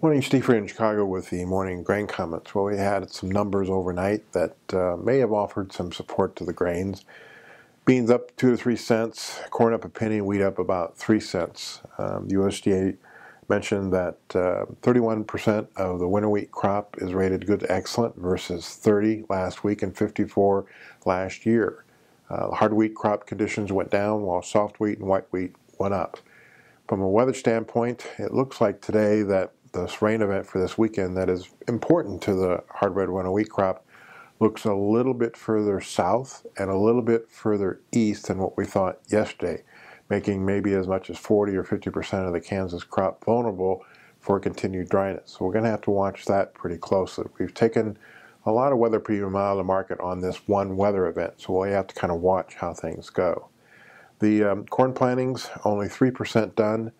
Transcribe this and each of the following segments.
Morning, Steve here in Chicago with the morning grain comments. Well, we had some numbers overnight that may have offered some support to the grains. Beans up 2 to 3 cents, corn up a penny, wheat up about 3 cents. The USDA mentioned that 31% of the winter wheat crop is rated good to excellent versus 30 last week and 54 last year. Hard wheat crop conditions went down while soft wheat and white wheat went up. From a weather standpoint, it looks like today that this rain event for this weekend that is important to the hard red winter wheat crop looks a little bit further south and a little bit further east than what we thought yesterday, making maybe as much as 40 or 50% of the Kansas crop vulnerable for continued dryness. So we're going to have to watch that pretty closely. We've taken a lot of weather premium out of the market on this one weather event, so we'll have to kind of watch how things go. The corn plantings, only 3% done.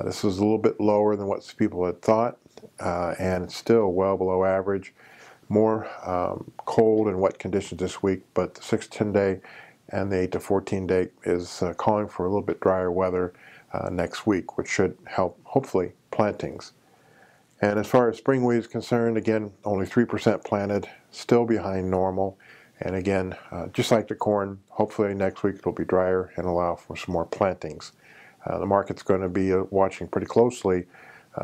This is a little bit lower than what people had thought, and it's still well below average. More cold and wet conditions this week, but the 6-10 day and the 8 to 14 day is calling for a little bit drier weather next week, which should help, hopefully, plantings. And as far as spring wheat is concerned, again, only 3% planted, still behind normal. And again, just like the corn, hopefully next week it'll be drier and allow for some more plantings. The market's going to be watching pretty closely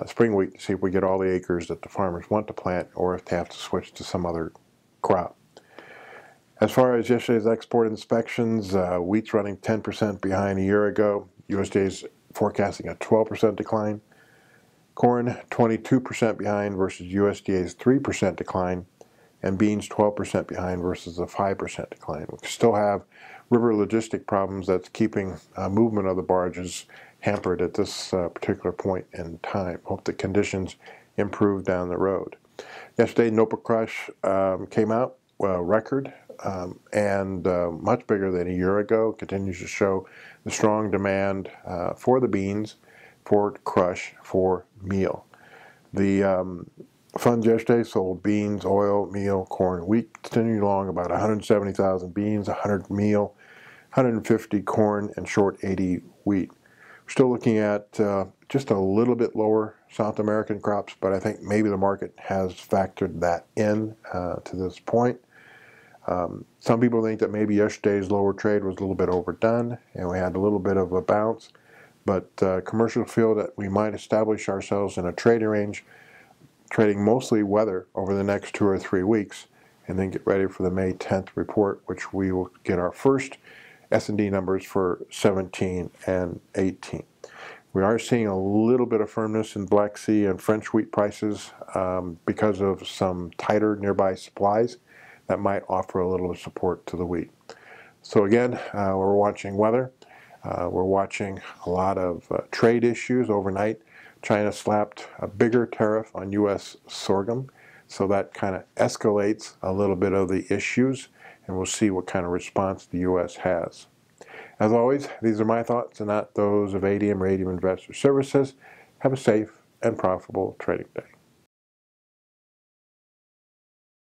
spring wheat to see if we get all the acres that the farmers want to plant or if they have to switch to some other crop. As far as yesterday's export inspections, wheat's running 10% behind a year ago. USDA is forecasting a 12% decline. Corn 22% behind versus USDA's 3% decline. And beans 12% behind versus a 5% decline. We still have river logistic problems that's keeping movement of the barges hampered at this particular point in time. Hope the conditions improve down the road. Yesterday, NOPA crush came out, record, and much bigger than a year ago. Continues to show the strong demand for the beans, for crush, for meal. The funds yesterday sold beans, oil, meal, corn, wheat, continuing along about 170,000 beans, 100 meal, 150 corn, and short 80 wheat. We're still looking at just a little bit lower South American crops, but I think maybe the market has factored that in to this point. Some people think that maybe yesterday's lower trade was a little bit overdone, and we had a little bit of a bounce, but commercials feel that we might establish ourselves in a trading range, trading mostly weather over the next 2 or 3 weeks, and then get ready for the May 10th report, which we will get our first S&D numbers for 17 and 18. We are seeing a little bit of firmness in Black Sea and French wheat prices because of some tighter nearby supplies that might offer a little support to the wheat. So again, we're watching weather. We're watching a lot of trade issues overnight. China slapped a bigger tariff on U.S. sorghum, so that kind of escalates a little bit of the issues, and we'll see what kind of response the U.S. has. As always, these are my thoughts and not those of ADM or ADM Investor Services. Have a safe and profitable trading day.